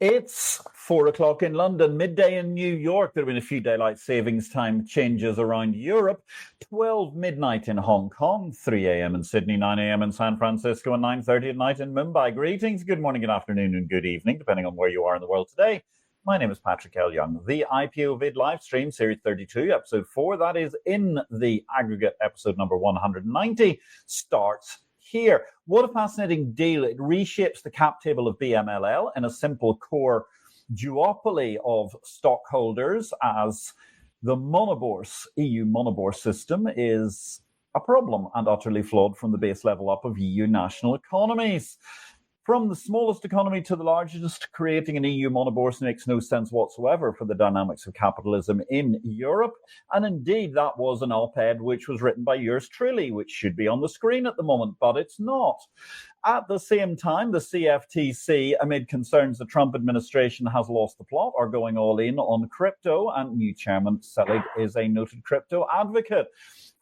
It's 4 o'clock in London, midday in New York. There have been a few daylight savings time changes around Europe. 12 midnight in Hong Kong, 3 a.m. in Sydney, 9 a.m. in San Francisco, and 9:30 at night in Mumbai. Greetings, good morning, good afternoon, and good evening, depending on where you are in the world today. My name is Patrick L. Young. The IPO-VID Livestream, Series 32, Episode 4, that is in the aggregate episode number 190, starts here. What a fascinating deal. It reshapes the cap table of BMLL in a simple core duopoly of stockholders, as the monobourse, EU monobourse system is a problem and utterly flawed from the base level up of EU national economies. From the smallest economy to the largest, creating an EU monobourse makes no sense whatsoever for the dynamics of capitalism in Europe. And indeed, that was an op-ed which was written by yours truly, which should be on the screen at the moment, but it's not. At the same time, the CFTC, amid concerns the Trump administration has lost the plot, are going all in on crypto, and new chairman Selig is a noted crypto advocate.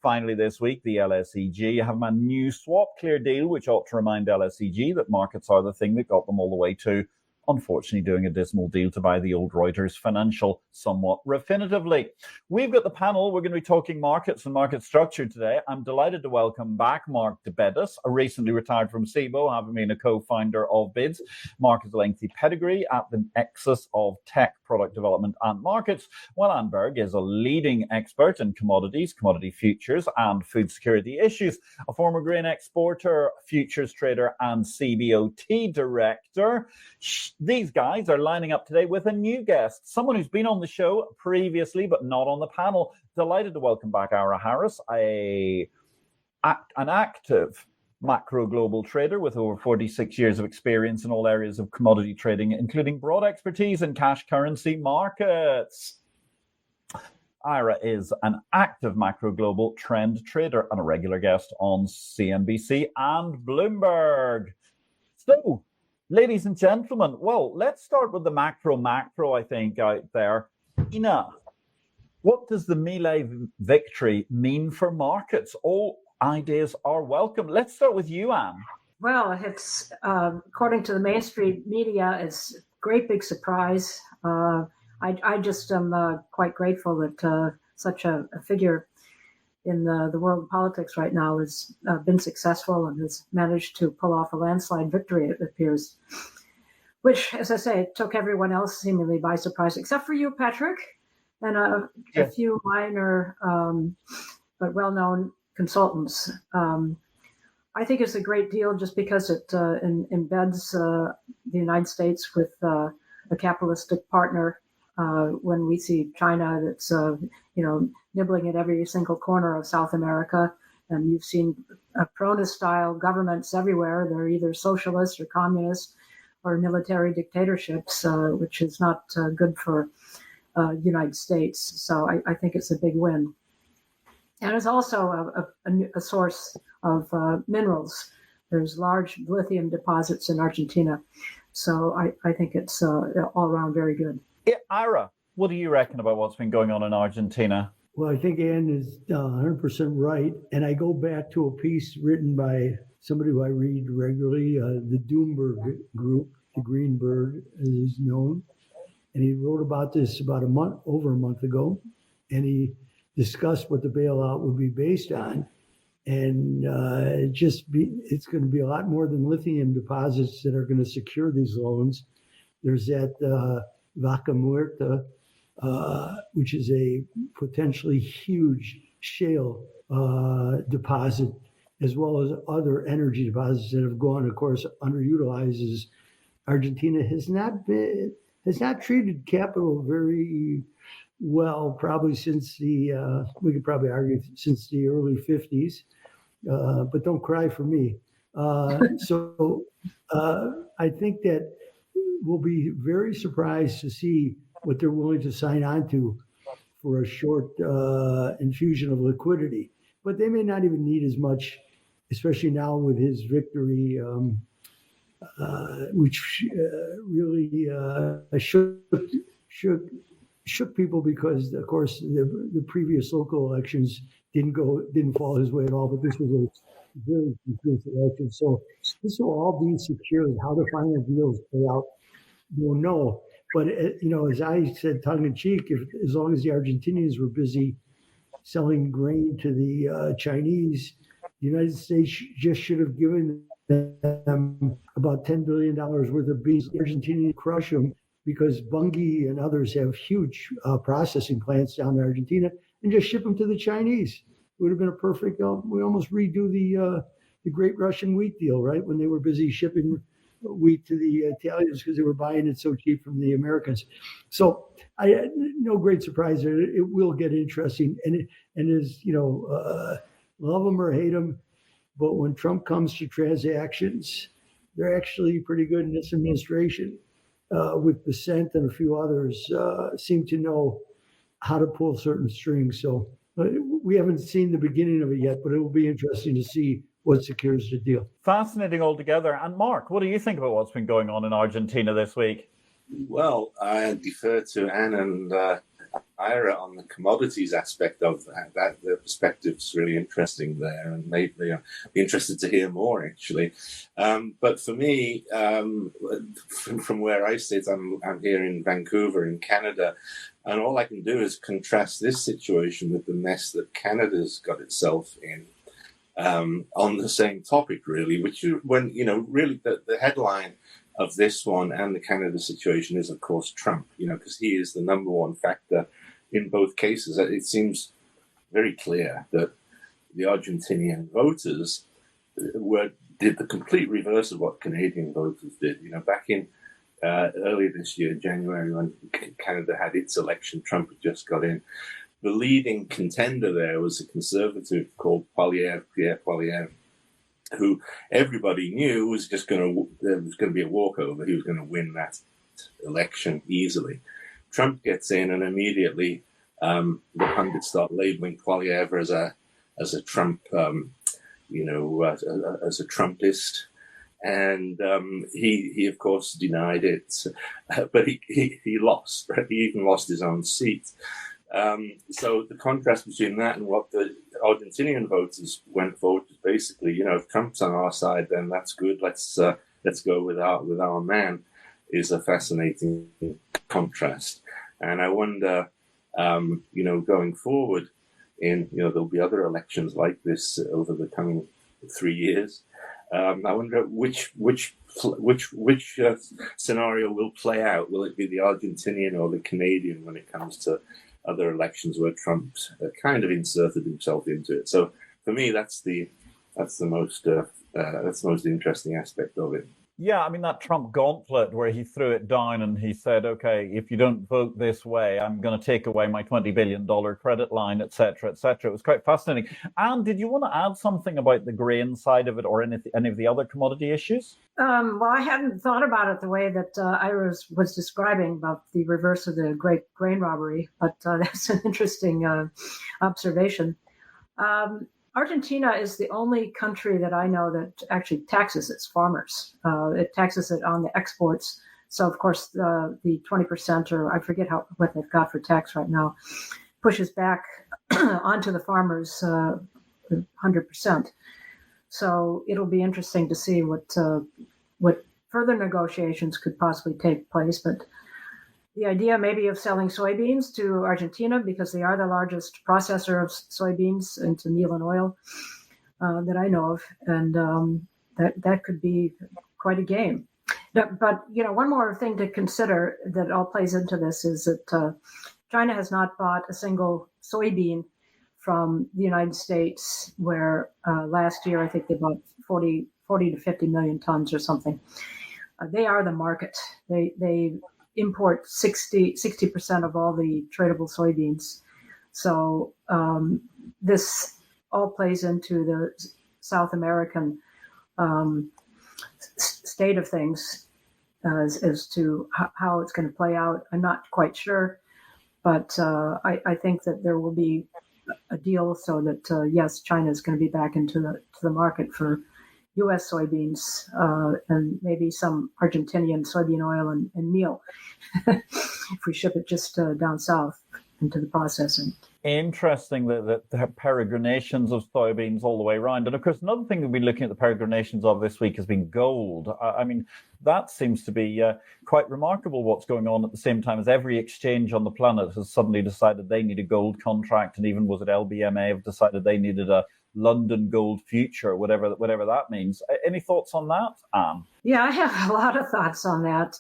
Finally, this week, the LSEG have a new swap clear deal, which ought to remind LSEG that markets are the thing that got them all the way to, unfortunately, doing a dismal deal to buy the old Reuters Financial somewhat definitively. We've got the panel. We're going to be talking markets and market structure today. I'm delighted to welcome back Mark DeBedis, a recently retired from SIBO, having been a co-founder of BIDS. Mark has a lengthy pedigree at the nexus of tech, product development and markets, while Anne Berg is a leading expert in commodities, commodity futures and food security issues, a former grain exporter, futures trader and CBOT director. These guys are lining up today with a new guest, someone who's been on the show previously but not on the panel. Delighted to welcome back Ira Harris, an active macro global trader with over 46 years of experience in all areas of commodity trading, including broad expertise in cash currency markets. Ira is an active macro global trend trader and a regular guest on CNBC and Bloomberg. So, ladies and gentlemen, well, let's start with the macro, I think, out there. Ina, what does the melee victory mean for markets? All ideas are welcome. Let's start with you, Anne. Well, it's according to the mainstream media, it's a great big surprise. I just am quite grateful that such a figure in the world of politics right now has been successful and has managed to pull off a landslide victory, it appears, which, as I say, took everyone else seemingly by surprise, except for you, Patrick, and a few minor but well-known consultants. I think it's a great deal just because it embeds the United States with a capitalistic partner. When we see China that's nibbling at every single corner of South America, and you've seen Cronus-style governments everywhere. They're either socialist or communist or military dictatorships, which is not good for United States. So I think it's a big win. And it's also a source of minerals. There's large lithium deposits in Argentina. So I think it's all around very good. Yeah, Ira, what do you reckon about what's been going on in Argentina? Well, I think Anne is 100% right. And I go back to a piece written by somebody who I read regularly, the Doomberg Group, the Greenberg, as he's known. And he wrote about this about over a month ago. And he discussed what the bailout would be based on. And it's going to be a lot more than lithium deposits that are going to secure these loans. There's that Vaca Muerta, which is a potentially huge shale deposit, as well as other energy deposits that have gone, of course, underutilized. As Argentina has not treated capital very well, probably since we could probably argue since the early 50s, but don't cry for me. So I think that we'll be very surprised to see what they're willing to sign on to for a short infusion of liquidity. But they may not even need as much, especially now with his victory, which really shook people because, of course, the previous local elections didn't fall his way at all. But this was a very confused election. So this will all be secured. How the final deals play out don't know. But as I said, tongue in cheek, as long as the Argentinians were busy selling grain to the Chinese, the United States just should have given them about $10 billion worth of beans. The Argentinians crush them because Bunge and others have huge processing plants down in Argentina, and just ship them to the Chinese. It would have been a perfect. We almost redo the Great Russian Wheat Deal, right? When they were busy shipping wheat to the Italians because they were buying it so cheap from the Americans. So no great surprise there. It will get interesting, and as love them or hate them, but when Trump comes to transactions, they're actually pretty good in this administration. With Bissent and a few others seem to know how to pull certain strings. So we haven't seen the beginning of it yet, but it will be interesting to see what secures the deal. Fascinating altogether. And Mark, what do you think about what's been going on in Argentina this week? Well, I defer to Anne and Ira on the commodities aspect of that. Their perspective's really interesting there, and maybe I'll be interested to hear more, actually. But for me, from where I sit, I'm here in Vancouver in Canada, and all I can do is contrast this situation with the mess that Canada's got itself in. On the same topic, really, which really the headline of this one and the Canada situation is, of course, Trump, because he is the number one factor in both cases. It seems very clear that the Argentinian voters did the complete reverse of what Canadian voters did. Back in earlier this year, January, when Canada had its election, Trump had just got in. The leading contender there was a conservative called Pierre Poilievre, who everybody knew was there was going to be a walkover. He was going to win that election easily. Trump gets in, and immediately the pundits start labeling Poilievre as a Trump, as a Trumpist. And he of course denied it, but he lost. Right? He even lost his own seat. So the contrast between that and what the Argentinian voters went for is basically, if Trump's on our side, then that's good. Let's go with our man, is a fascinating contrast. And I wonder, going forward, there'll be other elections like this over the coming 3 years. I wonder which scenario will play out. Will it be the Argentinian or the Canadian when it comes to other elections where Trump kind of inserted himself into it? So for me, that's the most interesting aspect of it. Yeah, I mean, that Trump gauntlet where he threw it down and he said, okay, if you don't vote this way, I'm going to take away my $20 billion credit line, et cetera, et cetera. It was quite fascinating. And did you want to add something about the grain side of it or any of the other commodity issues? Well, I hadn't thought about it the way that Ira was describing about the reverse of the great grain robbery, but that's an interesting observation. Argentina is the only country that I know that actually taxes its farmers. It taxes it on the exports. So, of course, the 20%, or I forget what they've got for tax right now, pushes back onto the farmers 100%. So it'll be interesting to see what further negotiations could possibly take place. But the idea maybe of selling soybeans to Argentina, because they are the largest processor of soybeans into meal and oil that I know of, and that could be quite a game. But one more thing to consider that all plays into this is that China has not bought a single soybean from the United States, where last year I think they bought 40 to 50 million tons or something. They are the market. They import 60% of all the tradable soybeans. So this all plays into the South American state of things as to how it's going to play out. I'm not quite sure, but I think that there will be a deal so that, yes, China is going to be back into the market for U.S. soybeans and maybe some Argentinian soybean oil and meal if we ship it just down south. into the processing. Interesting that the peregrinations of soybeans all the way around. And of course, another thing we've been looking at the peregrinations of this week has been gold. I mean, that seems to be quite remarkable what's going on at the same time as every exchange on the planet has suddenly decided they need a gold contract. And even was it LBMA have decided they needed a London gold future, whatever that means. Any thoughts on that, Anne? Yeah, I have a lot of thoughts on that.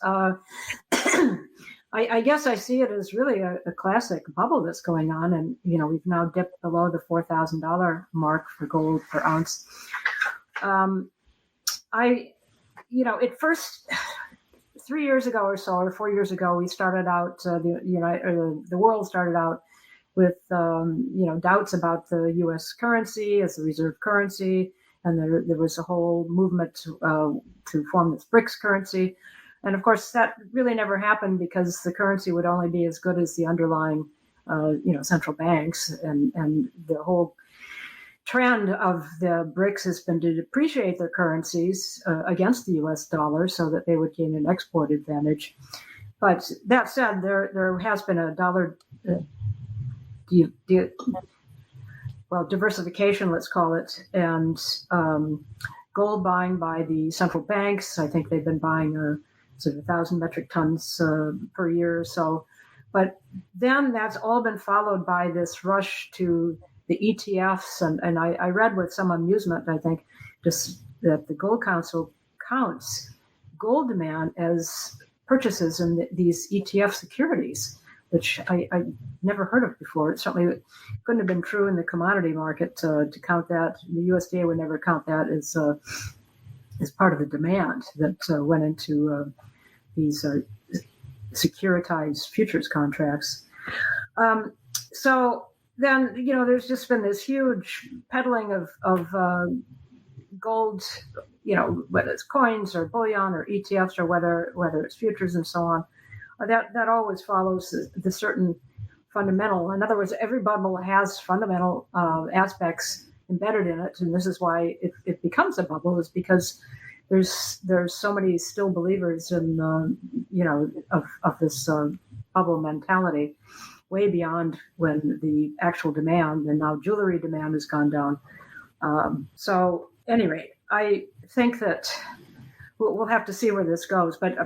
I guess I see it as really a classic bubble that's going on. And, we've now dipped below the $4,000 mark for gold per ounce. It first, 3 years ago or so, or 4 years ago, we started out, the world started out with, doubts about the U.S. currency as the reserve currency. And there was a whole movement to form this BRICS currency. And of course, that really never happened because the currency would only be as good as the underlying, central banks. And the whole trend of the BRICS has been to depreciate their currencies against the U.S. dollar so that they would gain an export advantage. But that said, there has been a dollar diversification, let's call it, and gold buying by the central banks. I think they've been buying sort of 1,000 metric tons per year or so. But then that's all been followed by this rush to the ETFs. And I read with some amusement, I think, just that the Gold Council counts gold demand as purchases in these ETF securities, which I never heard of before. It certainly couldn't have been true in the commodity market to count that. The USDA would never count that as part of the demand that went into these securitized futures contracts. So then, there's just been this huge peddling of gold, whether it's coins or bullion or ETFs or whether it's futures and so on. That always follows the certain fundamental. In other words, every bubble has fundamental aspects embedded in it, and this is why it becomes a bubble, is because there's so many still believers in of this bubble mentality, way beyond when the actual demand and now jewelry demand has gone down. So, at any rate, I think that we'll have to see where this goes, but.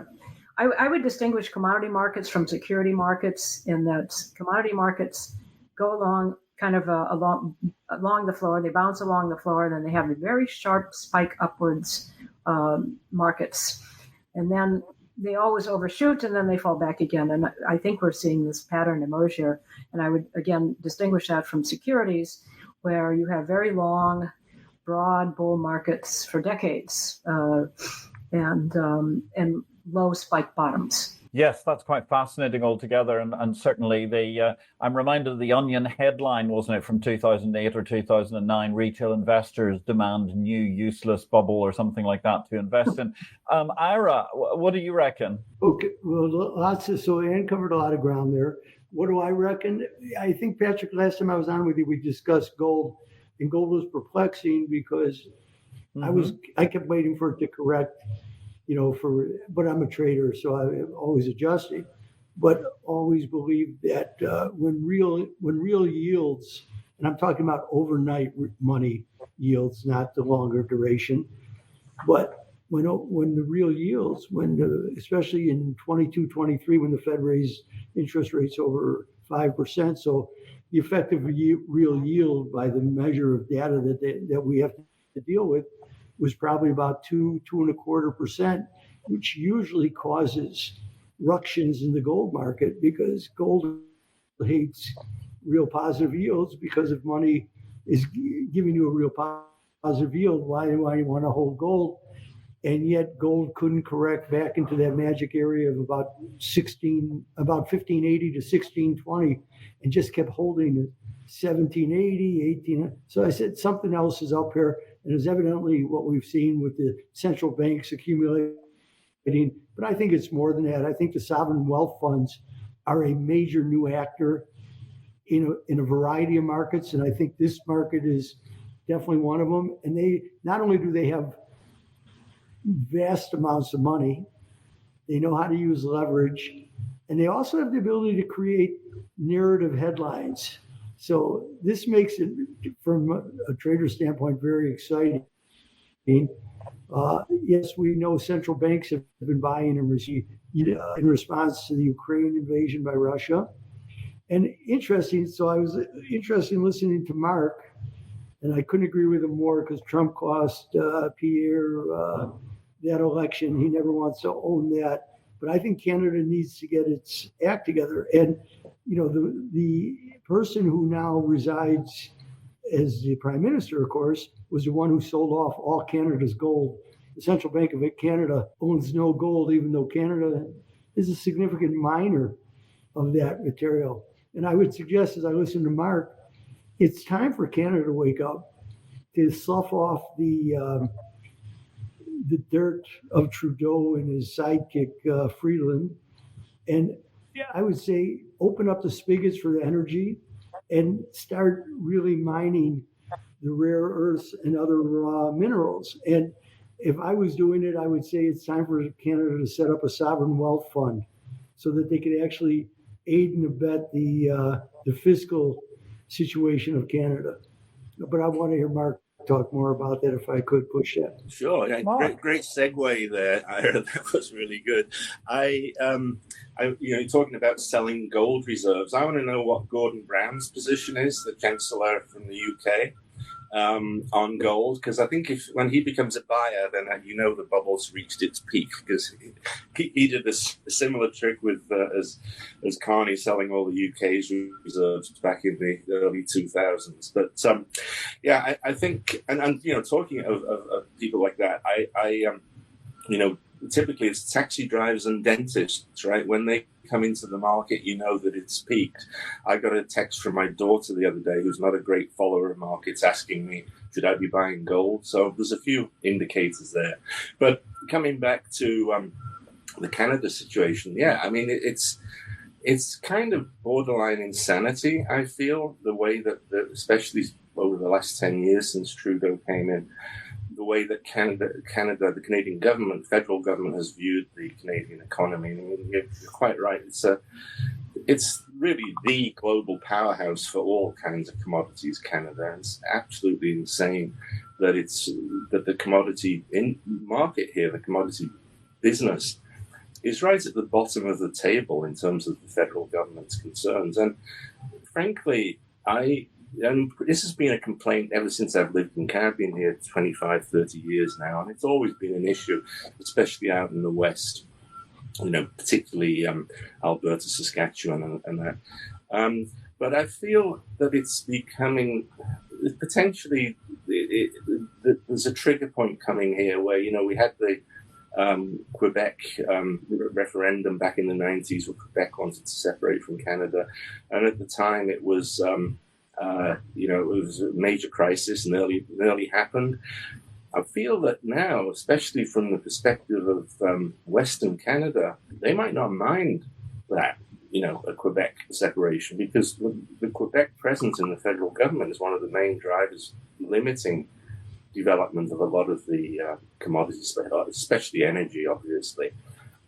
I would distinguish commodity markets from security markets in that commodity markets go along kind of along the floor. They bounce along the floor, and then they have a very sharp spike upwards markets. And then they always overshoot, and then they fall back again. And I think we're seeing this pattern emerge here. And I would, again, distinguish that from securities, where you have very long, broad bull markets for decades and low spike bottoms. Yes, that's quite fascinating altogether. And certainly I'm reminded of the Onion headline, wasn't it, from 2008 or 2009, retail investors demand new useless bubble or something like that to invest in. Ira, what do you reckon? Okay, well, so Ann covered a lot of ground there. What do I reckon? I think, Patrick, last time I was on with you, we discussed gold, and gold was perplexing because I kept waiting for it to correct. But I'm a trader, so I'm always adjusting. But always believe that when real yields, and I'm talking about overnight money yields, not the longer duration, but when the real yields, especially in 22, 23, when the Fed raised interest rates over 5%, so the effective real yield by the measure of data that we have to deal with was probably about 2.25%, which usually causes ructions in the gold market because gold hates real positive yields, because if money is giving you a real positive yield, why do you want to hold gold? And yet gold couldn't correct back into that magic area of about 1580 to 1620, and just kept holding it 1780, 18. So I said something else is up here. And it's evidently what we've seen with the central banks accumulating. But I think it's more than that. I think the sovereign wealth funds are a major new actor in a variety of markets. And I think this market is definitely one of them. And they not only do they have vast amounts of money, they know how to use leverage, And they also have the ability to create narrative headlines. So this makes it, from a trader standpoint, very exciting. Yes, we know central banks have been buying in response to the Ukraine invasion by Russia. And interesting, so I was interested in listening to Mark, and I couldn't agree with him more because Trump cost Pierre that election. He never wants to own that. But I think Canada needs to get its act together. And, the person who now resides as the prime minister, of course, was the one who sold off all Canada's gold. The Central Bank of Canada owns no gold, even though Canada is a significant miner of that material. And I would suggest, as I listen to Mark, it's time for Canada to wake up, to slough off the dirt of Trudeau and his sidekick, Freeland. And I would say open up the spigots for the energy and start really mining the rare earths and other raw minerals. And if I was doing it, I would say it's time for Canada to set up a sovereign wealth fund so that they could actually aid and abet the fiscal situation of Canada. But I want to hear Mark talk more about that if I could push that. Sure. Yeah, great segue there, Ira. That was really good. You're talking about selling gold reserves. I want to know what Gordon Brown's position is, the Chancellor from the UK, on gold, because I think when he becomes a buyer, then the bubble's reached its peak, because he did a similar trick with as Carney selling all the UK's reserves back in the early 2000s. But I think, and talking of people like that, typically it's taxi drivers and dentists, right? When they come into the market, that it's peaked. I got a text from my daughter the other day, who's not a great follower of markets, asking me, should I be buying gold? So there's a few indicators there. But coming back to the Canada situation, it's kind of borderline insanity, I feel, the way that, especially over the last 10 years since Trudeau came in, the way that Canada, the Canadian government, federal government, has viewed the Canadian economy. I mean, you're quite right. It's really the global powerhouse for all kinds of commodities, Canada. And it's absolutely insane that the commodity market here, the commodity business, is right at the bottom of the table in terms of the federal government's concerns. And frankly, and this has been a complaint ever since I've lived in Canada. I've been here 25, 30 years now, and it's always been an issue, especially out in the West, particularly Alberta, Saskatchewan, and that. But I feel that it's becoming, potentially, there's a trigger point coming here where, we had the Quebec referendum back in the 90s where Quebec wanted to separate from Canada. And at the time it was... it was a major crisis, nearly happened. I feel that now, especially from the perspective of Western Canada, they might not mind that, a Quebec separation, because the Quebec presence in the federal government is one of the main drivers limiting development of a lot of the commodities, especially energy, obviously,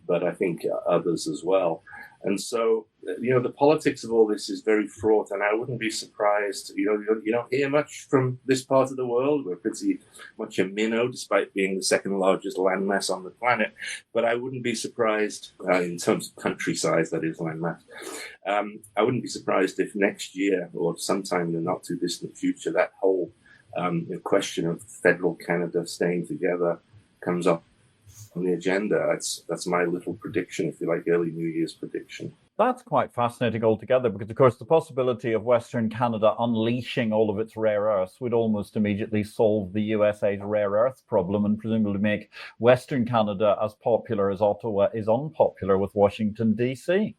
but I think others as well. And so, the politics of all this is very fraught, and I wouldn't be surprised. You don't hear much from this part of the world. We're pretty much a minnow, despite being the second largest landmass on the planet. But I wouldn't be surprised, in terms of country size, that is landmass. I wouldn't be surprised if next year or sometime in the not too distant future, that whole question of federal Canada staying together comes up on the agenda. That's my little prediction, if you like, early New Year's prediction. That's quite fascinating altogether, because, of course, the possibility of Western Canada unleashing all of its rare earths would almost immediately solve the USA's rare earth problem and presumably make Western Canada as popular as Ottawa is unpopular with Washington, D.C.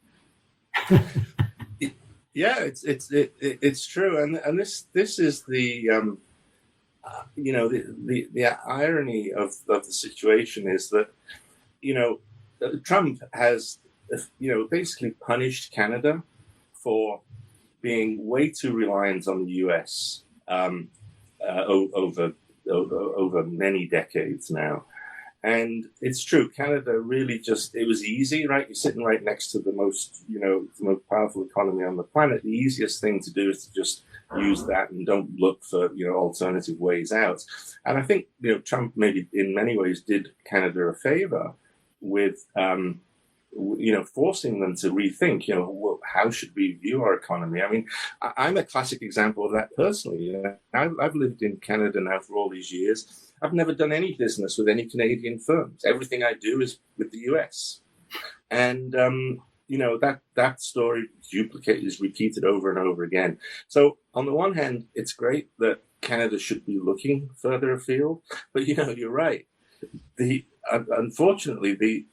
Yeah, it's true, and this is the the irony of the situation is that Trump has basically punished Canada for being way too reliant on the US over many decades now, And it's true, Canada really it was easy, right? You're sitting right next to the most powerful economy on the planet. The easiest thing to do is to just use that and don't look for, alternative ways out. And I think, Trump maybe in many ways did Canada a favor with, forcing them to rethink, how should we view our economy? I mean, I'm a classic example of that personally. I've lived in Canada now for all these years. I've never done any business with any Canadian firms. Everything I do is with the US. And, that story is repeated over and over again. So on the one hand, it's great that Canada should be looking further afield. But, you're right. Unfortunately,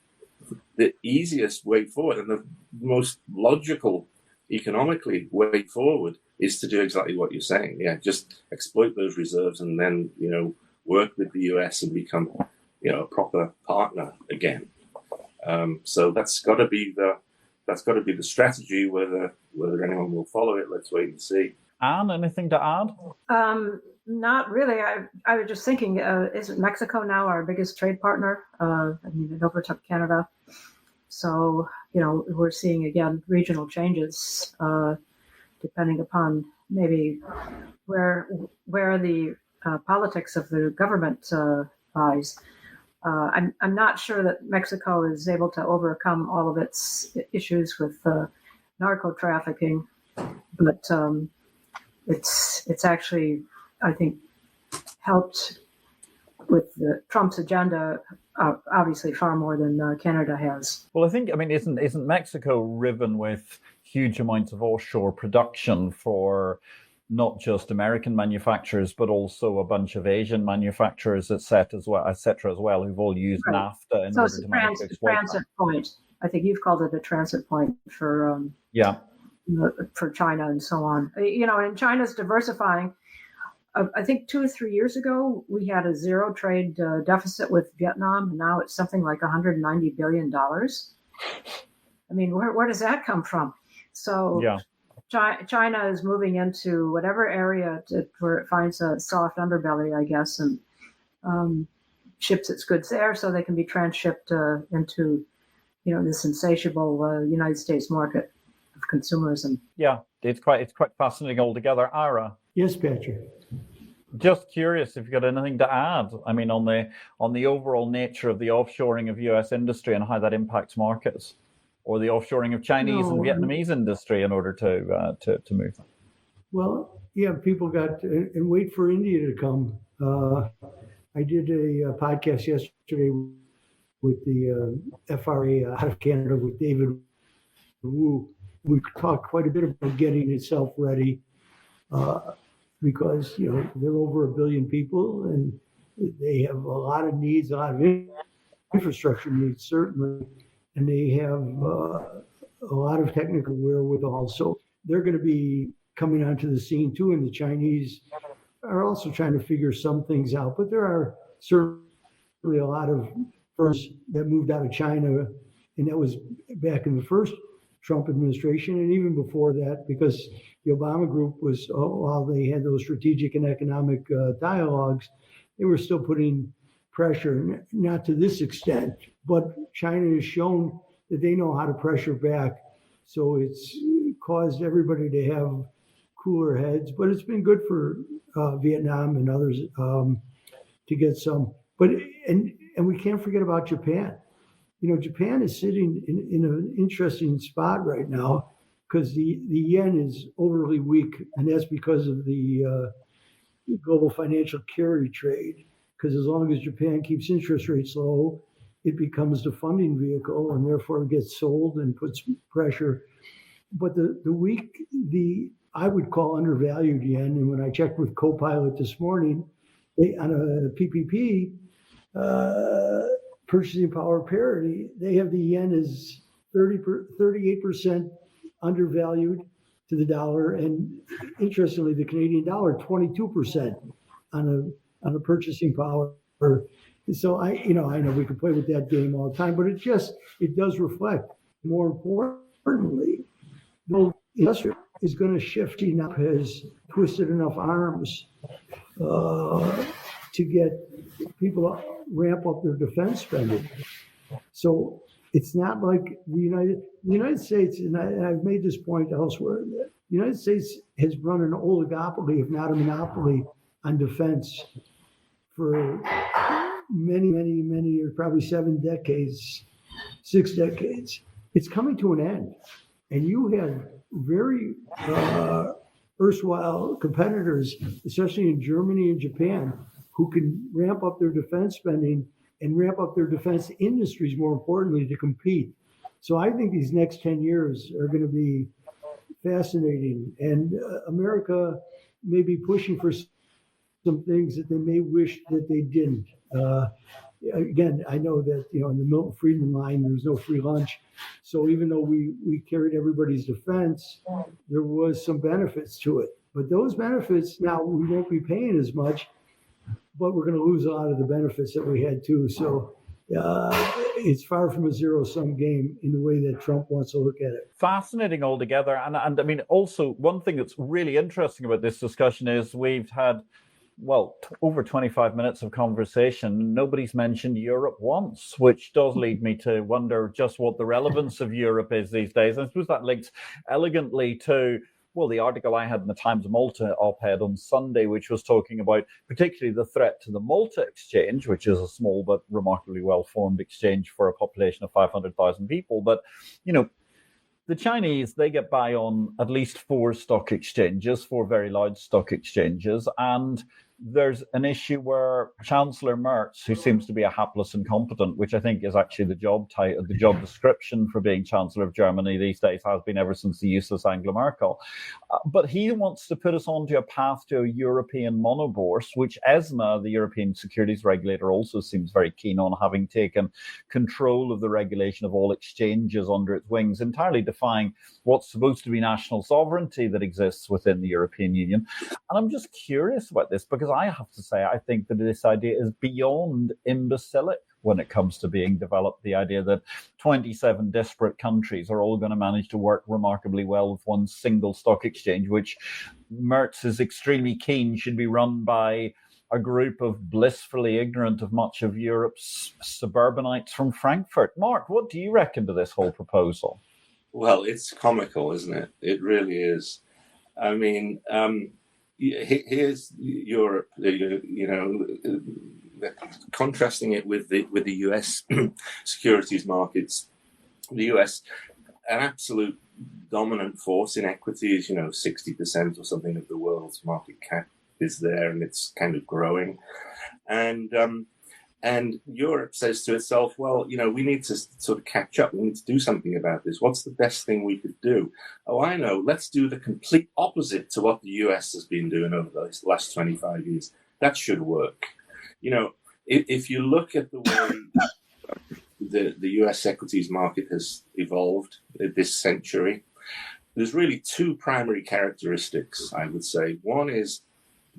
the easiest way forward and the most logical economically way forward is to do exactly what you're saying. Yeah, just exploit those reserves and then, work with the US and become, a proper partner again. So that's got to be the strategy. Whether anyone will follow it, let's wait and see. Anne, anything to add? Not really. I was just thinking, isn't Mexico now our biggest trade partner? It overtook Canada. So, we're seeing, again, regional changes depending upon maybe where the politics of the government lies. I'm not sure that Mexico is able to overcome all of its issues with narco trafficking, but it's actually, I think, helped with Trump's agenda, obviously far more than Canada has. Well, I think, isn't Mexico riven with huge amounts of offshore production for not just American manufacturers, but also a bunch of Asian manufacturers, et cetera, as well, who've all used NAFTA in order to manage to exploit transit point. I think you've called it a transit point for for China and so on. And China's diversifying. I think 2 or 3 years ago, we had a zero trade deficit with Vietnam, and now it's something like $190 billion. I mean, where does that come from? So China is moving into whatever area where it finds a soft underbelly, I guess, and ships its goods there so they can be transshipped into, this insatiable United States market of consumerism. Yeah, it's quite fascinating altogether. Ira? Yes, Patrick. Just curious if you've got anything to add. On the overall nature of the offshoring of U.S. industry and how that impacts markets, or the offshoring of Chinese and Vietnamese industry in order to move. Well, yeah, people got and wait for India to come. I did a podcast yesterday with the FRA out of Canada with David Wu. We talked quite a bit about getting itself ready. Because they're over 1 billion people and they have a lot of needs, a lot of infrastructure needs certainly, and they have a lot of technical wherewithal. So they're going to be coming onto the scene too, and the Chinese are also trying to figure some things out. But there are certainly a lot of firms that moved out of China, and that was back in the first Trump administration, and even before that, because the Obama group was, while they had those strategic and economic dialogues, they were still putting pressure, not to this extent, but China has shown that they know how to pressure back. So it's caused everybody to have cooler heads, but it's been good for Vietnam and others to get some. But and we can't forget about Japan. Japan is sitting in an interesting spot right now because the yen is overly weak, and that's because of the global financial carry trade. Because as long as Japan keeps interest rates low, it becomes the funding vehicle, and therefore it gets sold and puts pressure. But I would call undervalued yen, and when I checked with Copilot this morning, on a PPP, purchasing power parity, they have the yen as 38% undervalued to the dollar, and interestingly, the Canadian dollar 22% on a purchasing power. So I know we can play with that game all the time, but it does reflect. More importantly, the investor is going to shift enough, has twisted enough arms to get people to ramp up their defense spending. So it's not like the United States, and I've made this point elsewhere, that the United States has run an oligopoly, if not a monopoly, on defense for many, or probably 6 decades. It's coming to an end. And you had very erstwhile competitors, especially in Germany and Japan, who can ramp up their defense spending and ramp up their defense industries, more importantly, to compete. So I think these next 10 years are going to be fascinating. And America may be pushing for some things that they may wish that they didn't. Again, I know that, in the Milton Friedman line, there's no free lunch. So even though we carried everybody's defense, there was some benefits to it. But those benefits, now we won't be paying as much, but we're going to lose a lot of the benefits that we had too. So it's far from a zero-sum game in the way that Trump wants to look at it. Fascinating altogether. And I mean, also, one thing that's really interesting about this discussion is we've had over 25 minutes of conversation. Nobody's mentioned Europe once, which does lead me to wonder just what the relevance of Europe is these days. And I suppose that links elegantly to, the article I had in the Times of Malta op-ed on Sunday, which was talking about particularly the threat to the Malta exchange, which is a small but remarkably well-formed exchange for a population of 500,000 people. But, the Chinese, they get by on at least 4 very large stock exchanges. And there's an issue where Chancellor Merz, who seems to be a hapless incompetent, which I think is actually the job title, the job description for being Chancellor of Germany these days, has been ever since the useless Angela Merkel. But he wants to put us onto a path to a European monobourse, which ESMA, the European Securities Regulator, also seems very keen on, having taken control of the regulation of all exchanges under its wings, entirely defying what's supposed to be national sovereignty that exists within the European Union. And I'm just curious about this, because I have to say, I think that this idea is beyond imbecilic when it comes to being developed. The idea that 27 disparate countries are all going to manage to work remarkably well with one single stock exchange, which Merz is extremely keen should be run by a group of blissfully ignorant of much of Europe's suburbanites from Frankfurt. Mark, what do you reckon to this whole proposal? Well, it's comical, isn't it? It really is. I mean, here's Europe, contrasting it with the US securities markets. The US, an absolute dominant force in equities, 60% or something of the world's market cap is there, and it's kind of growing. And Europe says to itself, well, we need to sort of catch up. We need to do something about this. What's the best thing we could do? Oh, I know. Let's do the complete opposite to what the US has been doing over the last 25 years. That should work. If you look at the way the US equities market has evolved this century, there's really 2 primary characteristics, I would say. One is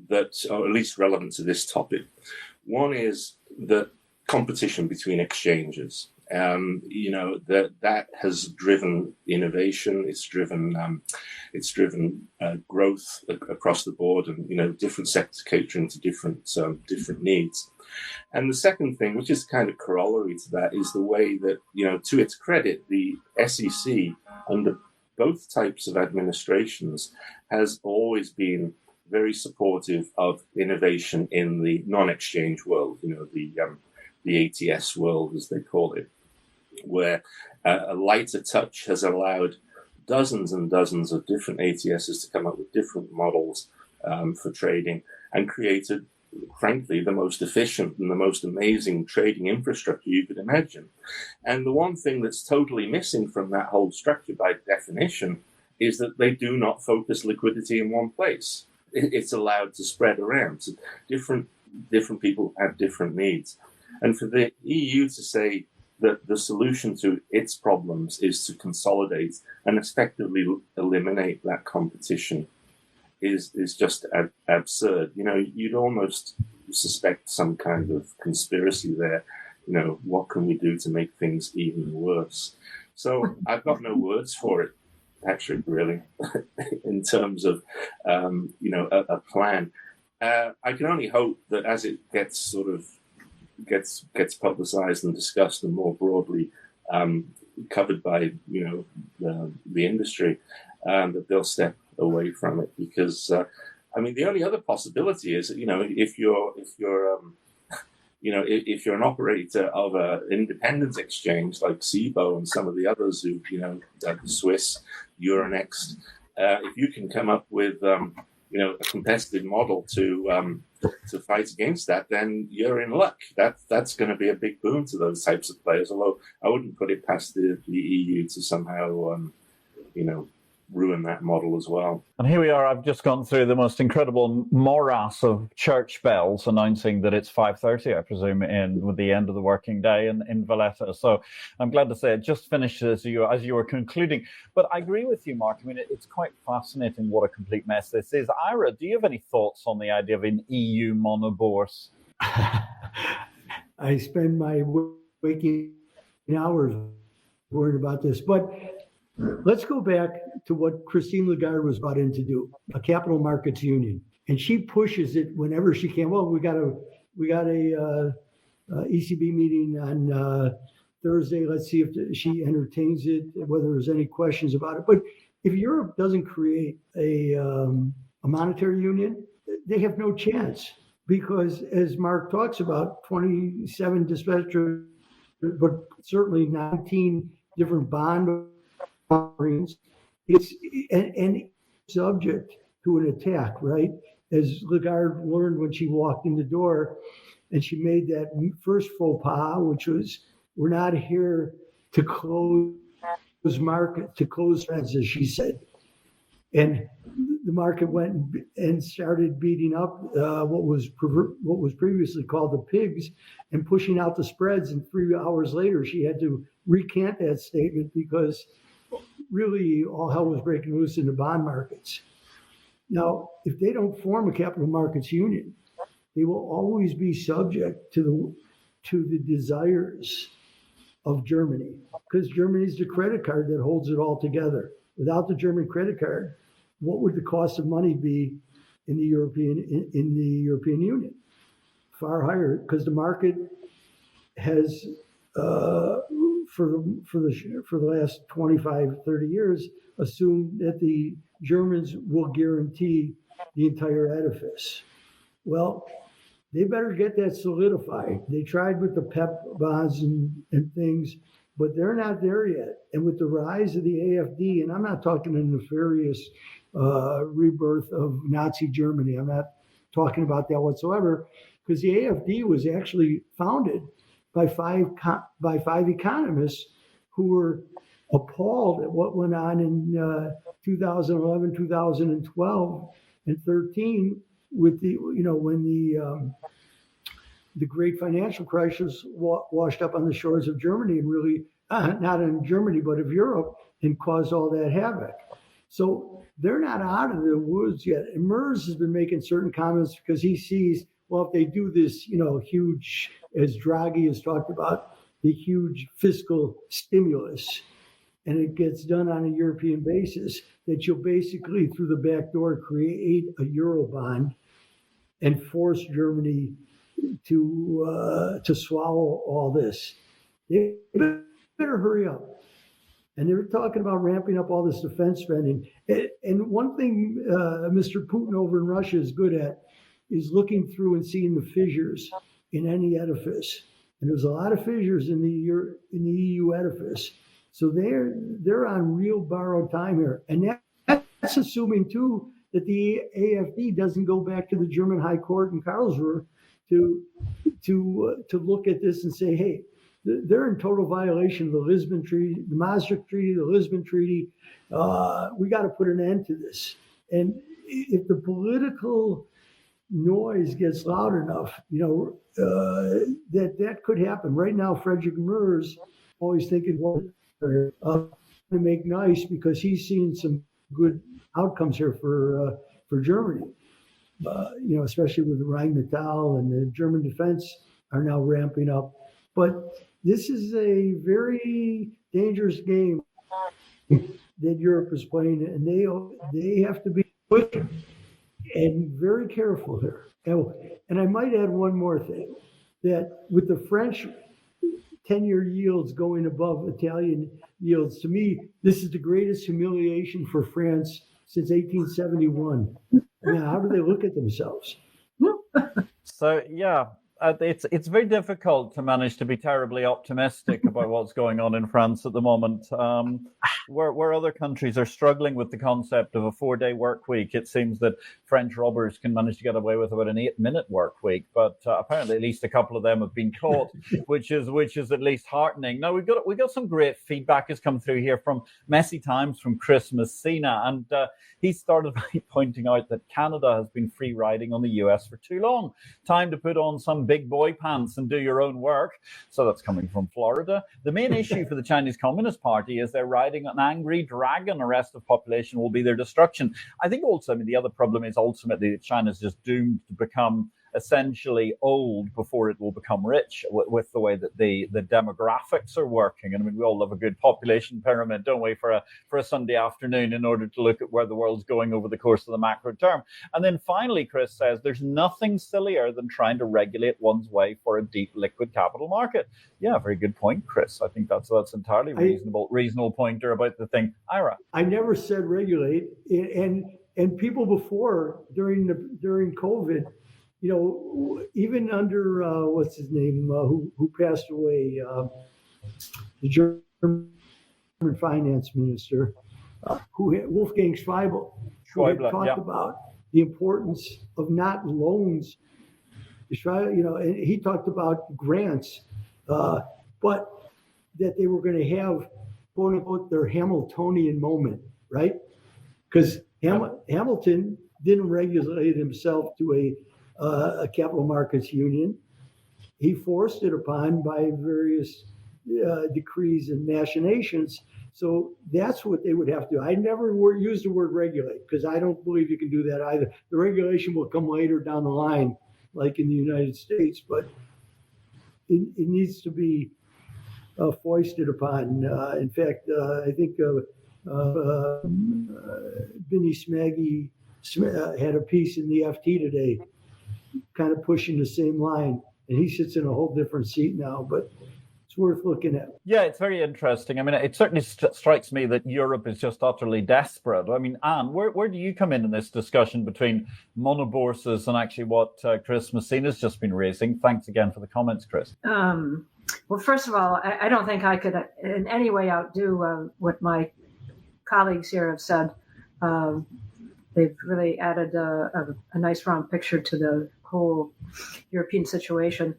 that, or at least relevant to this topic, one is the competition between exchanges. That has driven innovation. It's driven growth across the board, and different sectors catering to different needs. And the second thing, which is kind of corollary to that, is the way that to its credit, the SEC under both types of administrations has always been very supportive of innovation in the non-exchange world, the ATS world, as they call it, where a lighter touch has allowed dozens and dozens of different ATSs to come up with different models for trading, and created, frankly, the most efficient and the most amazing trading infrastructure you could imagine. And the one thing that's totally missing from that whole structure by definition is that they do not focus liquidity in one place. It's allowed to spread around. So different people have different needs. And for the EU to say that the solution to its problems is to consolidate and effectively eliminate that competition is just absurd. You'd almost suspect some kind of conspiracy there. What can we do to make things even worse? So I've got no words for it, Patrick, really, in terms of, a plan. I can only hope that as it gets publicized and discussed and more broadly covered by the industry, that they'll step away from it, because I mean, the only other possibility is, if you're an operator of an independent exchange like SIBO and some of the others who, Swiss, Euronext, if you can come up with, a competitive model to fight against that, then you're in luck. That's going to be a big boon to those types of players. Although I wouldn't put it past the EU to somehow, ruin that model as well. And here we are. I've just gone through the most incredible morass of church bells announcing that it's 5:30, I presume, with the end of the working day in Valletta. So I'm glad to say it just finished as you were concluding. But I agree with you, Mark. I mean, it's quite fascinating what a complete mess this is. Ira, do you have any thoughts on the idea of an EU monobourse? I spend my waking hours worried about this, but let's go back to what Christine Lagarde was brought in to do, a capital markets union. And she pushes it whenever she can. Well, we got a ECB meeting on Thursday. Let's see if she entertains it, whether there's any questions about it. But if Europe doesn't create a monetary union, they have no chance, because as Mark talks about, 27 dispatchers, but certainly 19 different bond offerings, it's and subject to an attack, right? As Lagarde learned when she walked in the door, and she made that first faux pas, which was, we're not here to close trends, as she said. And the market went and started beating up what was previously called the pigs and pushing out the spreads. And 3 hours later, she had to recant that statement, because really all hell was breaking loose in the bond markets. Now, if they don't form a capital markets union, they will always be subject to the desires of Germany, because Germany is the credit card that holds it all together. Without the German credit card, what would the cost of money be in the European Union? Far higher, because the market has for the last 25, 30 years assumed that the Germans will guarantee the entire edifice. Well, they better get that solidified. They tried with the PEP bonds and things, but they're not there yet. And with the rise of the AfD, and I'm not talking a nefarious rebirth of Nazi Germany, I'm not talking about that whatsoever, because the AfD was actually founded by five economists who were appalled at what went on in 2011, 2012, and 13 with when the great financial crisis washed up on the shores of Germany, and really not in Germany but of Europe, and caused all that havoc. So they're not out of the woods yet. And Merz has been making certain comments because he sees, well, if they do this, huge, as Draghi has talked about, the huge fiscal stimulus, and it gets done on a European basis, that you'll basically, through the back door, create a Eurobond and force Germany to swallow all this. They better hurry up. And they're talking about ramping up all this defense spending. And one thing Mr. Putin over in Russia is good at is looking through and seeing the fissures in any edifice. And there's a lot of fissures in the EU edifice. So they're on real borrowed time here. And that's assuming, too, that the AfD doesn't go back to the German High Court in Karlsruhe to look at this and say, hey, they're in total violation of the Lisbon Treaty, the Maastricht Treaty, the Lisbon Treaty. We got to put an end to this. And if the political noise gets loud enough, that could happen. Right now, Frederick Merz always thinking, well, to make nice, because he's seen some good outcomes here for Germany. Especially with the Rheinmetall, and the German defense are now ramping up. But this is a very dangerous game that Europe is playing, and they have to be quick. and very careful here. And I might add one more thing, that with the French 10-year yields going above Italian yields, to me, this is the greatest humiliation for France since 1871. Now, how do they look at themselves? So, yeah, it's very difficult to manage to be terribly optimistic about what's going on in France at the moment. Where other countries are struggling with the concept of a 4-day work week, it seems that French robbers can manage to get away with about an 8-minute work week. But apparently, at least a couple of them have been caught, which is at least heartening. Now we've got some great feedback has come through here from Messy Times from Chris Messina, and he started by pointing out that Canada has been free riding on the US for too long. Time to put on some big boy pants and do your own work. So that's coming from Florida. The main issue for the Chinese Communist Party is they're riding an angry dragon. The rest of population will be their destruction. I think also, the other problem is ultimately that China's just doomed to become essentially old before it will become rich with the way that the demographics are working. And we all love a good population pyramid, don't we, for a Sunday afternoon in order to look at where the world's going over the course of the macro term. And then finally, Chris says there's nothing sillier than trying to regulate one's way for a deep liquid capital market. Yeah, very good point, Chris. I think that's entirely reasonable pointer about the thing. Ira? I never said regulate, and people before during COVID, even under what's his name, who passed away, the German finance minister, Wolfgang Schäuble, who had talked about the importance of not loans. And he talked about grants, but that they were going to have, quote unquote, their Hamiltonian moment, right? Because Hamilton didn't regulate himself to a capital markets union. He forced it upon by various decrees and machinations. So that's what they would have to do. I never used the word regulate because I don't believe you can do that either. The regulation will come later down the line, like in the United States, but it needs to be foisted upon. In fact, I think Vinny Smaggy had a piece in the FT today kind of pushing the same line, and he sits in a whole different seat now, but it's worth looking at. Yeah, it's very interesting. It certainly strikes me that Europe is just utterly desperate. Anne, where do you come in this discussion between monobourses and actually what Chris Messina's just been raising? Thanks again for the comments, Chris. Well, first of all, I don't think I could in any way outdo what my colleagues here have said. They've really added a nice round picture to the whole European situation.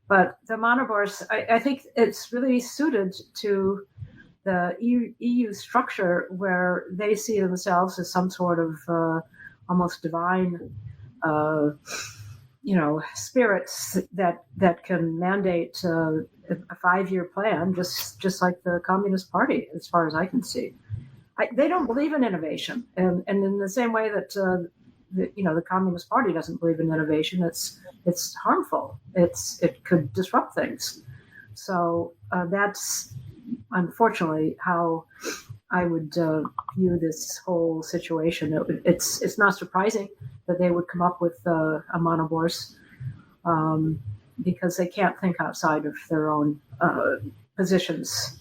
But the monobourse, I think it's really suited to the EU structure where they see themselves as some sort of almost divine, spirits that can mandate a 5-year plan, just like the Communist Party, as far as I can see. They don't believe in innovation, and in the same way that the Communist Party doesn't believe in innovation, it's harmful. It could disrupt things. So that's unfortunately how I would view this whole situation. It's not surprising that they would come up with a monobourse because they can't think outside of their own positions.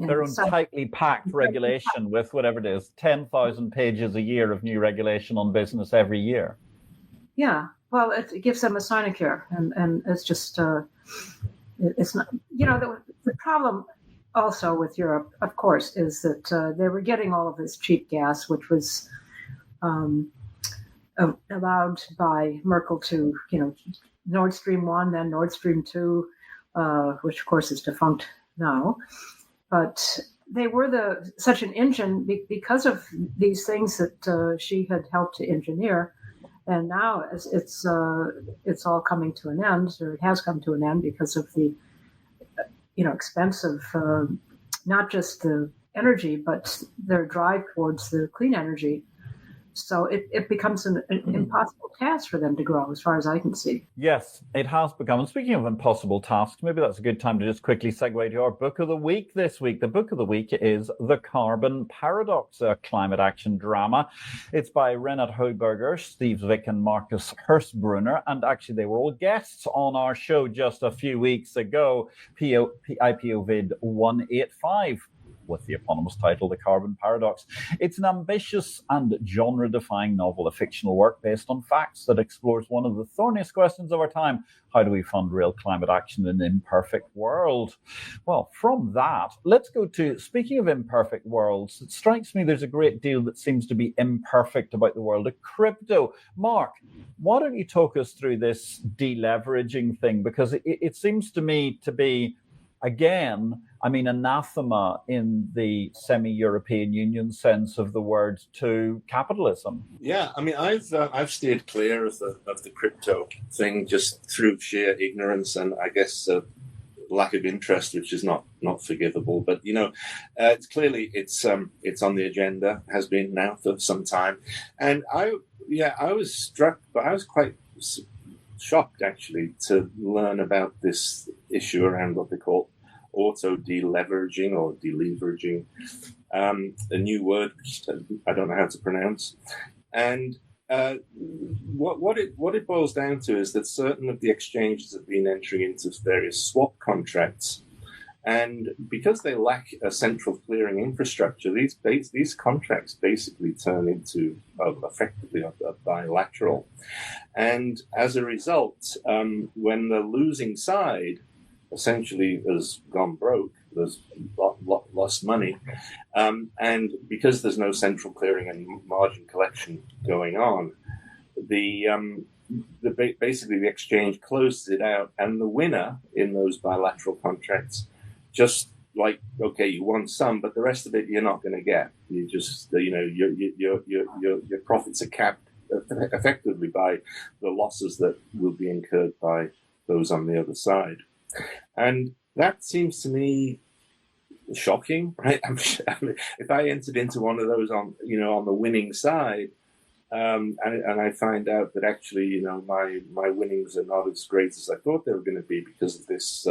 Their own tightly packed regulation with whatever it is, 10,000 pages a year of new regulation on business every year. Yeah, well, it gives them a sinecure, and it's just, it's not, the problem also with Europe, of course, is that they were getting all of this cheap gas, which was allowed by Merkel to, Nord Stream 1, then Nord Stream 2, which of course is defunct now. But they were such an engine because of these things that she had helped to engineer, and now it's all coming to an end, or it has come to an end because of the expense of not just the energy, but their drive towards the clean energy So it becomes an impossible task for them to grow, as far as I can see. Yes, it has become. And speaking of impossible tasks, maybe that's a good time to just quickly segue to our book of the week this week. The book of the week is The Carbon Paradox, a climate action drama. It's by Renat Hoiberger, Steve Zwick, and Marcus Hirschbrunner. And actually, they were all guests on our show just a few weeks ago, IPO-VID 185. With the eponymous title, The Carbon Paradox. It's an ambitious and genre-defying novel, a fictional work based on facts that explores one of the thorniest questions of our time. How do we fund real climate action in an imperfect world? Well, from that, let's go to, speaking of imperfect worlds, it strikes me there's a great deal that seems to be imperfect about the world of crypto. Mark, why don't you talk us through this deleveraging thing? Because it seems to me to be, again, I mean, anathema in the semi-European Union sense of the word to capitalism. Yeah, I mean, I've steered clear of the crypto thing just through sheer ignorance and I guess lack of interest, which is not forgivable. But it's clearly it's on the agenda, has been now for some time, and I was struck, but I was quite shocked actually to learn about this issue around what they call auto deleveraging or deleveraging, a new word which I don't know how to pronounce. And what it boils down to is that certain of the exchanges have been entering into various swap contracts, and because they lack a central clearing infrastructure, these contracts basically turn into effectively a bilateral. And as a result, when the losing side essentially has gone broke, there's lost money, and because there's no central clearing and margin collection going on, basically the exchange closes it out, and the winner in those bilateral contracts just like, okay, you won some, but the rest of it you're not going to get. You just your profits are capped effectively by the losses that will be incurred by those on the other side. And that seems to me shocking, right? I mean, if I entered into one of those on the winning side, and I find out that actually my winnings are not as great as I thought they were going to be because of this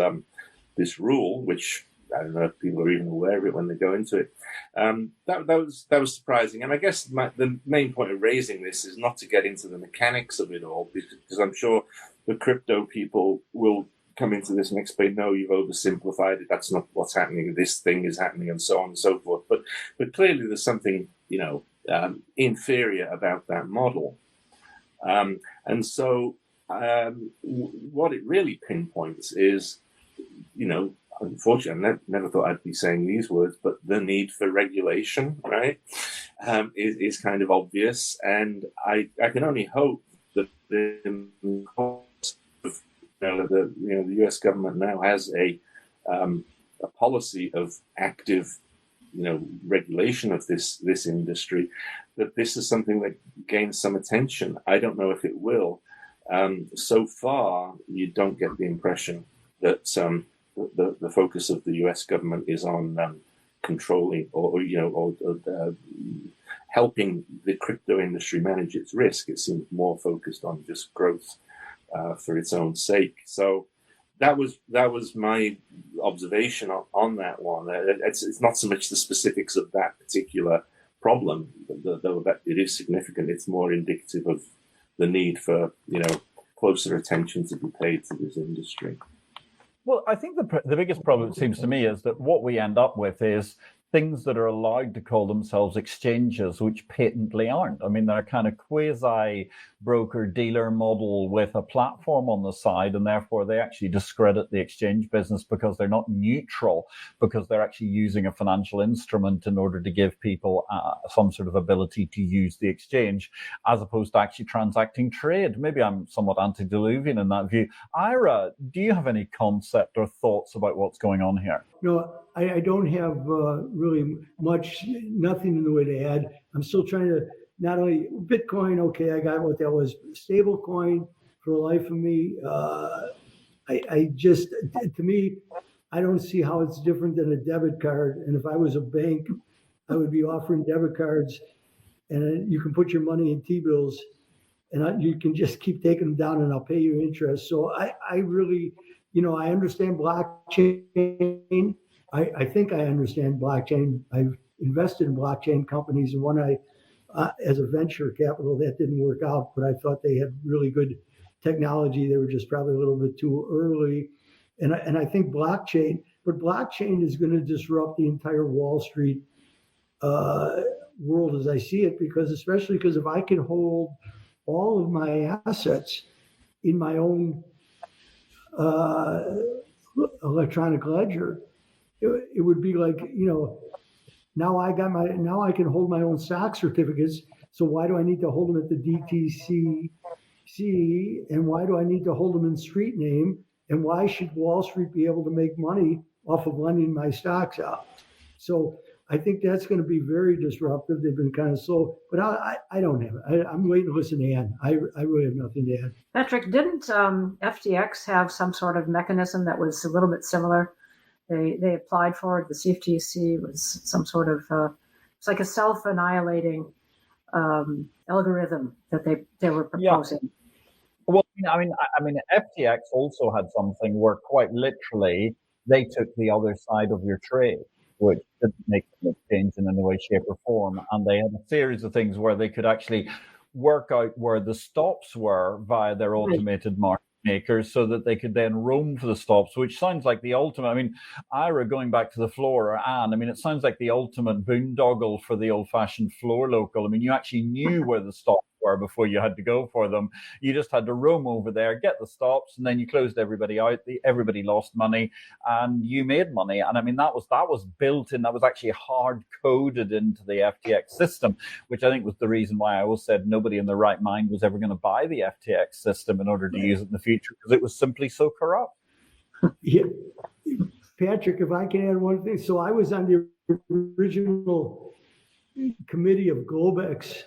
rule, which I don't know if people are even aware of it when they go into it. That was surprising, and I guess the main point of raising this is not to get into the mechanics of it all, because I'm sure the crypto people will come into this and explain, no, you've oversimplified it. That's not what's happening. This thing is happening, and so on and so forth. But clearly, there's something inferior about that model, and so what it really pinpoints is, unfortunately, I never thought I'd be saying these words, but the need for regulation, right, is kind of obvious, and I can only hope that the U.S. government now has a policy of active, regulation of this industry, that this is something that gains some attention. I don't know if it will. So far, you don't get the impression that the focus of the U.S. government is on controlling or helping the crypto industry manage its risk. It seems more focused on just growth for its own sake. So that was my observation on that one. It's not so much the specifics of that particular problem, though that it is significant. It's more indicative of the need for closer attention to be paid to this industry. Well, I think the biggest problem, it seems to me, is that what we end up with is things that are allowed to call themselves exchanges, which patently aren't. I mean, they're a kind of quasi broker-dealer model with a platform on the side, and therefore they actually discredit the exchange business because they're not neutral, because they're actually using a financial instrument in order to give people some sort of ability to use the exchange, as opposed to actually transacting trade. Maybe I'm somewhat antediluvian in that view. Ira, do you have any concept or thoughts about what's going on here? I don't have really nothing in the way to add. I'm still trying to, not only Bitcoin, okay, I got what that was, stable coin for the life of me. I just, to me, I don't see how it's different than a debit card. And if I was a bank, I would be offering debit cards and you can put your money in T-bills, and you can just keep taking them down, and I'll pay you interest. So I really, I understand blockchain. I think I understand blockchain. I've invested in blockchain companies, and when as a venture capital, that didn't work out, but I thought they had really good technology. They were just probably a little bit too early. And I think blockchain is going to disrupt the entire Wall Street world as I see it, especially because if I can hold all of my assets in my own electronic ledger, it would be like, now I can hold my own stock certificates. So why do I need to hold them at the DTCC? And why do I need to hold them in street name? And why should Wall Street be able to make money off of lending my stocks out? So I think that's going to be very disruptive. They've been kind of slow, but I don't have it. I'm waiting to listen to Ann. I really have nothing to add. Patrick, didn't FTX have some sort of mechanism that was a little bit similar? They applied for it. The CFTC was some sort of it's like a self-annihilating algorithm that they were proposing. Yeah. Well, I mean, FTX also had something where quite literally they took the other side of your trade, which didn't make an exchange in any way, shape, or form, and they had a series of things where they could actually work out where the stops were via their automated market makers, so that they could then roam for the stops, which sounds like the ultimate. I mean, Ira, going back to the floor, or Anne, I mean, it sounds like the ultimate boondoggle for the old-fashioned floor local. I mean, you actually knew where the stops were before you had to go for them. You just had to roam over there, get the stops, and then you closed everybody out. Everybody lost money, and you made money. And I mean, that was built in. That was actually hard coded into the FTX system, which I think was the reason why I always said nobody in their right mind was ever going to buy the FTX system in order to use it in the future, because it was simply so corrupt. Yeah. Patrick, if I can add one thing. So I was on the original committee of Globex,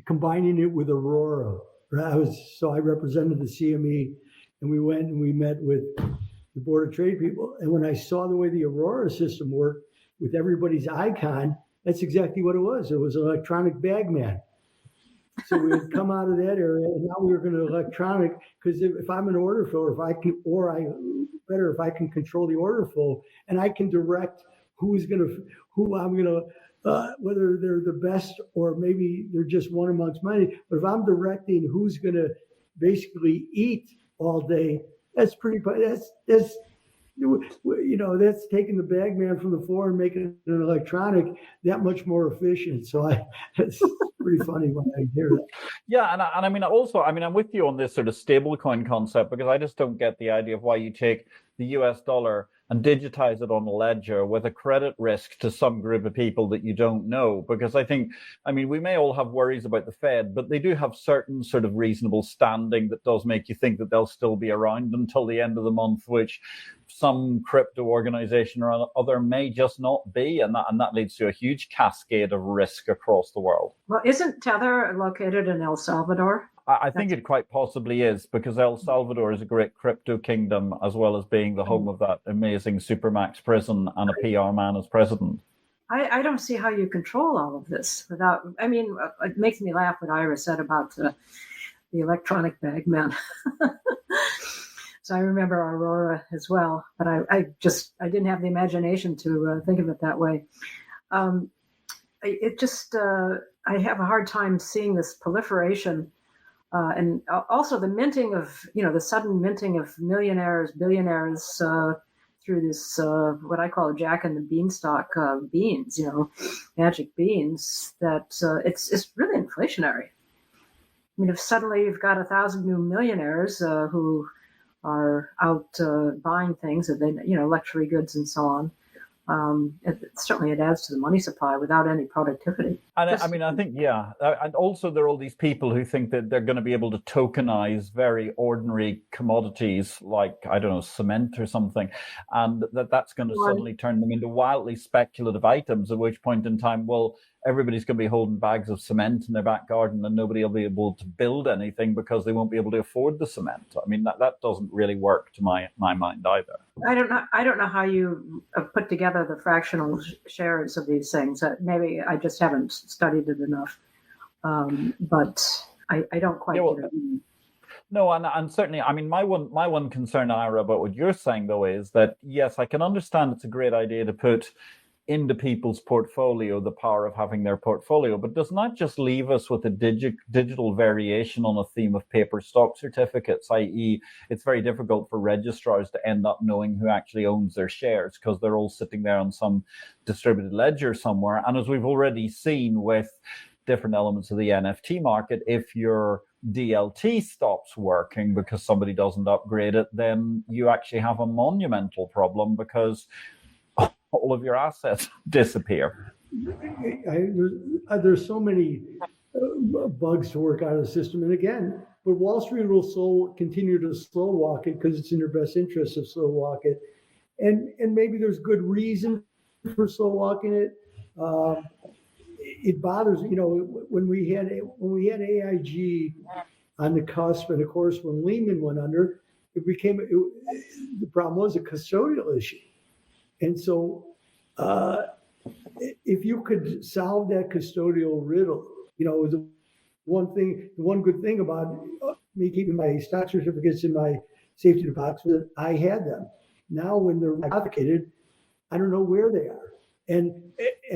combining it with Aurora. I represented the CME, and we went and we met with the Board of Trade people. And when I saw the way the Aurora system worked with everybody's icon, that's exactly what it was. It was an electronic bagman. So we had come out of that area, and now we were going to electronic, because if I'm an order filler, if I can control the order flow, and I can direct who I'm going to, whether they're the best or maybe they're just one amongst many. But if I'm directing who's going to basically eat all day, that's taking the bagman from the floor and making it an electronic that much more efficient. So it's pretty funny when I hear that. Yeah, and I mean, also, I mean, I'm with you on this sort of stablecoin concept, because I just don't get the idea of why you take the US dollar and digitize it on a ledger with a credit risk to some group of people that you don't know. Because I mean, we may all have worries about the Fed, but they do have certain sort of reasonable standing that does make you think that they'll still be around until the end of the month, which some crypto organization or other may just not be. And that leads to a huge cascade of risk across the world. Well, isn't Tether located in El Salvador? I think it quite possibly is, because El Salvador is a great crypto kingdom, as well as being the home of that amazing Supermax prison and a PR man as president. I don't see how you control all of this without, I mean, it makes me laugh what Ira said about the electronic bagman. So I remember Aurora as well, but I didn't have the imagination to think of it that way. I have a hard time seeing this proliferation. And also the minting of, the sudden minting of millionaires, billionaires through this, what I call Jack and the Beanstalk beans, magic beans, that it's really inflationary. I mean, if suddenly you've got 1,000 new millionaires who are out buying things, and then, luxury goods and so on, it adds to the money supply without any productivity. And I think, yeah. And also there are all these people who think that they're going to be able to tokenize very ordinary commodities like, I don't know, cement or something. And that's going to suddenly turn them into wildly speculative items, at which point in time, well, everybody's going to be holding bags of cement in their back garden and nobody will be able to build anything because they won't be able to afford the cement. I mean, that doesn't really work to my mind either. I don't know how you put together the fractional shares of these things. Maybe I just haven't studied it enough, but I don't quite get it. No, and certainly, I mean, my one concern, Ira, about what you're saying, though, is that, yes, I can understand it's a great idea to put into people's portfolio the power of having their portfolio, but does not just leave us with a digital variation on a theme of paper stock certificates, i.e. it's very difficult for registrars to end up knowing who actually owns their shares because they're all sitting there on some distributed ledger somewhere. And as we've already seen with different elements of the NFT market, if your DLT stops working because somebody doesn't upgrade it, then you actually have a monumental problem because all of your assets disappear. There's so many bugs to work out of the system. And again, but Wall Street will continue to slow walk it because it's in their best interest to slow walk it. And maybe there's good reason for slow walking it. It bothers, when we had AIG on the cusp, and of course when Lehman went under, the problem was a custodial issue. And so if you could solve that custodial riddle, the one good thing about me keeping my stock certificates in my safety deposit was that I had them. Now when they're advocated, I don't know where they are. And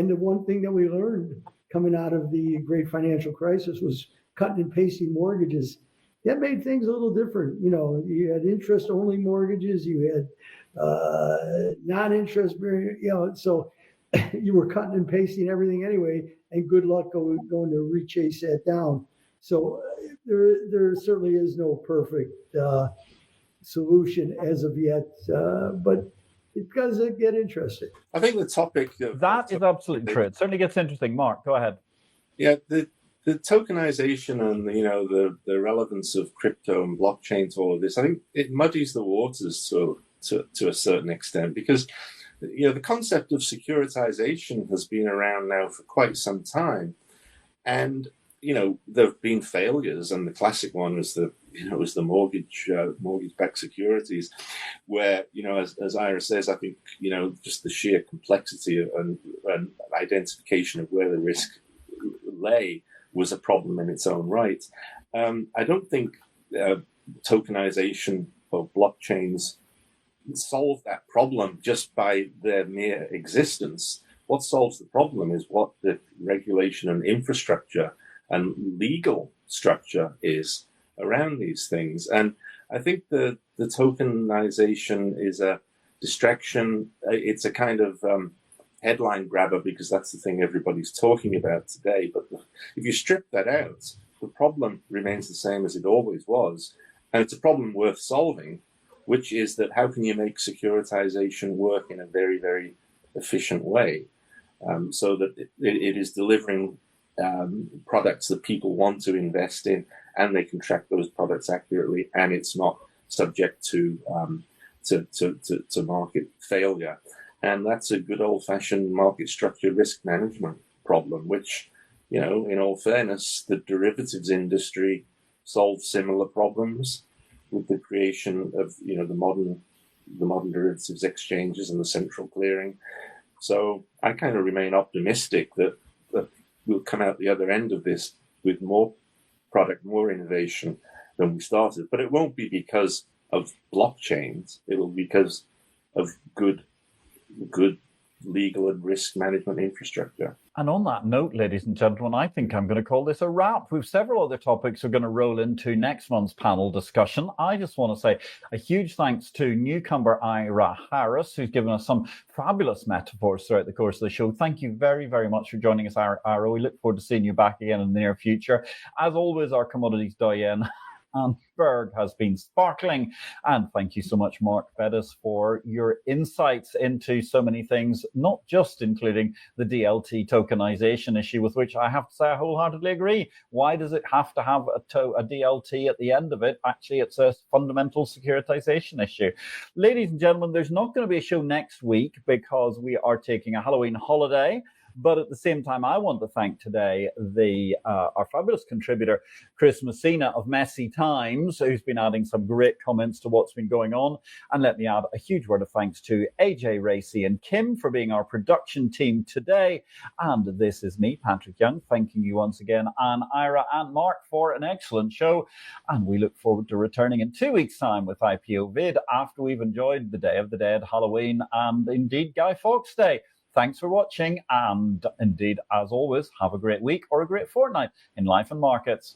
the one thing that we learned coming out of the great financial crisis was cutting and pasting mortgages. That made things a little different. You had interest-only mortgages, you had non-interest bearing, so you were cutting and pasting everything anyway, and good luck going to rechase that down. So there certainly is no perfect solution as of yet, but it does get interesting. I think the topic is absolutely true. It certainly gets interesting. Mark, go ahead. Yeah, the tokenization and the relevance of crypto and blockchain to all of this, I think it muddies the waters to a certain extent, because the concept of securitization has been around now for quite some time, and there have been failures, and the classic one was the mortgage-backed securities, where as Ira says, I think just the sheer complexity and identification of where the risk lay was a problem in its own right. I don't think tokenization of blockchains solve that problem just by their mere existence. What solves the problem is what the regulation and infrastructure and legal structure is around these things. And I think the tokenization is a distraction. It's a kind of headline grabber because that's the thing everybody's talking about today. But if you strip that out, the problem remains the same as it always was. And it's a problem worth solving, which is that how can you make securitization work in a very, very efficient way so that it is delivering products that people want to invest in, and they can track those products accurately, and it's not subject to market failure. And that's a good old-fashioned market structure risk management problem, which, in all fairness, the derivatives industry solves similar problems with the creation of the modern derivatives exchanges and the central clearing. So I kind of remain optimistic that we'll come out the other end of this with more product, more innovation than we started. But it won't be because of blockchains. It'll be because of good legal and risk management infrastructure. And on that note, ladies and gentlemen, I think I'm going to call this a wrap. We've several other topics we're going to roll into next month's panel discussion. I just want to say a huge thanks to newcomer Ira Harris, who's given us some fabulous metaphors throughout the course of the show. Thank you very, very much for joining us, Ira. We look forward to seeing you back again in the near future. As always, our commodities doyen, Anne Berg, has been sparkling. And thank you so much, Mark Bettis, for your insights into so many things, not just including the DLT tokenization issue, with which I have to say I wholeheartedly agree. Why does it have to have a DLT at the end of it? Actually, it's a fundamental securitization issue. Ladies and gentlemen, there's not going to be a show next week because we are taking a Halloween holiday. But at the same time, I want to thank today our fabulous contributor, Chris Messina of Messy Times, who's been adding some great comments to what's been going on. And let me add a huge word of thanks to AJ Racy and Kim for being our production team today. And this is me, Patrick Young, thanking you once again, and Ira and Mark, for an excellent show. And we look forward to returning in 2 weeks' time with IPO-VID after we've enjoyed the Day of the Dead, Halloween, and indeed Guy Fawkes Day. Thanks for watching, and indeed, as always, have a great week or a great fortnight in life and markets.